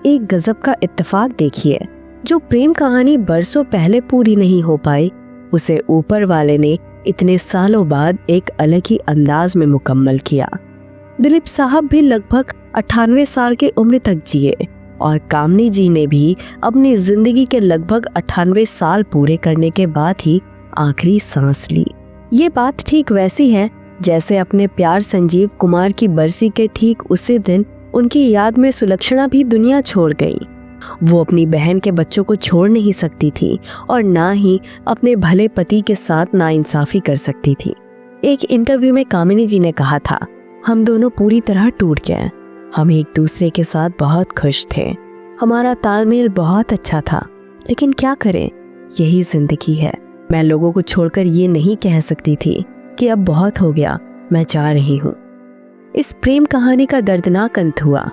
एक गजब का इत्तेफाक देखिए। जो प्रेम कहानी बरसों पहले पूरी नहीं हो पाई, उसे ऊपर वाले ने इतने सालों बाद एक अलग ही अंदाज में मुकम्मल किया। दिलीप साहब भी लगभग 98 साल की उम्र तक जिए और कामनी जी ने भी अपनी जिंदगी के लगभग 98 साल पूरे करने के बाद ही आखिरी सांस ली। ये बात ठीक वैसी है जैसे अपने प्यार संजीव कुमार की बरसी के ठीक उसी दिन उनकी याद में सुलक्षणा भी दुनिया छोड़ गई। वो अपनी बहन के बच्चों को छोड़ नहीं सकती थी और ना ही अपने भले पति के साथ नाइंसाफी कर सकती थी। एक इंटरव्यू में कामिनी जी ने कहा था, हम दोनों पूरी तरह टूट गए। हम एक दूसरे के साथ बहुत खुश थे, हमारा तालमेल बहुत अच्छा था, लेकिन क्या करें, यही जिंदगी है। मैं लोगों को छोड़कर ये नहीं कह सकती थी कि अब बहुत हो गया, मैं जा रही हूँ। इस प्रेम कहानी का दर्दनाक अंत हुआ।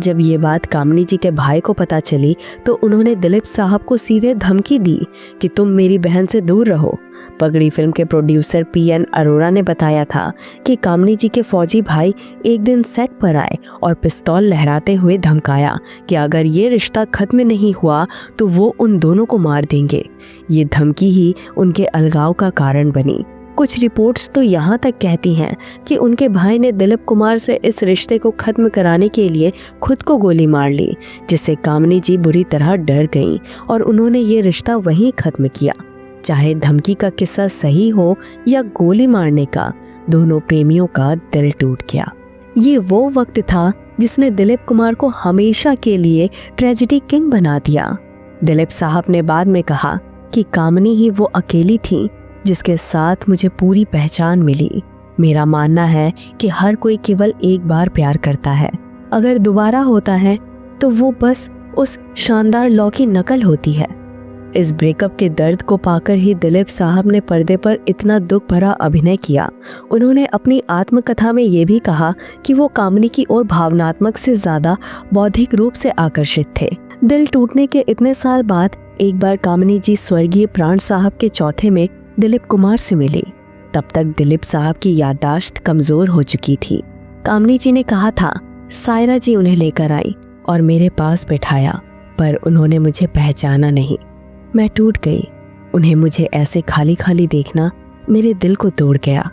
जब ये बात कामनी जी के भाई को पता चली तो उन्होंने दिलीप साहब को सीधे धमकी दी कि तुम मेरी बहन से दूर रहो। पगड़ी फिल्म के प्रोड्यूसर PN अरोड़ा ने बताया था कि कामनी जी के फौजी भाई एक दिन सेट पर आए और पिस्तौल लहराते हुए धमकाया कि अगर ये रिश्ता खत्म नहीं हुआ तो वो उन दोनों को मार देंगे। ये धमकी ही उनके अलगाव का कारण बनी। कुछ रिपोर्ट्स तो यहाँ तक कहती हैं कि उनके भाई ने दिलीप कुमार से इस रिश्ते को खत्म कराने के लिए खुद को गोली मार ली, जिससे कामनी जी बुरी तरह डर गईं और उन्होंने ये रिश्ता वहीं खत्म किया। चाहे धमकी का किस्सा सही हो या गोली मारने का, दोनों प्रेमियों का दिल टूट गया। ये वो वक्त था जिसने दिलीप कुमार को हमेशा के लिए ट्रेजेडी किंग बना दिया। दिलीप साहब ने बाद में कहा कि कामनी ही वो अकेली थी जिसके साथ मुझे पूरी पहचान मिली। मेरा मानना है कि हर कोई केवल एक बार प्यार करता है, अगर दोबारा होता है तो वो बस उस शानदार लॉ की नकल होती है। इस ब्रेकअप के दर्द को पाकर ही दिलीप साहब ने पर्दे पर इतना दुख भरा अभिनय किया। उन्होंने अपनी आत्मकथा में ये भी कहा कि वो कामनी की ओर भावनात्मक से ज्यादा बौद्धिक रूप से आकर्षित थे। दिल टूटने के इतने साल बाद एक बार कामनी जी स्वर्गीय प्राण साहब के चौथे में दिलीप कुमार से मिली। तब तक दिलीप साहब की याददाश्त कमजोर हो चुकी थी। कामनी जी ने कहा था, सायरा जी उन्हें लेकर आई और मेरे पास बैठाया, पर उन्होंने मुझे पहचाना नहीं। मैं टूट गई। उन्हें मुझे ऐसे खाली खाली देखना मेरे दिल को तोड़ गया।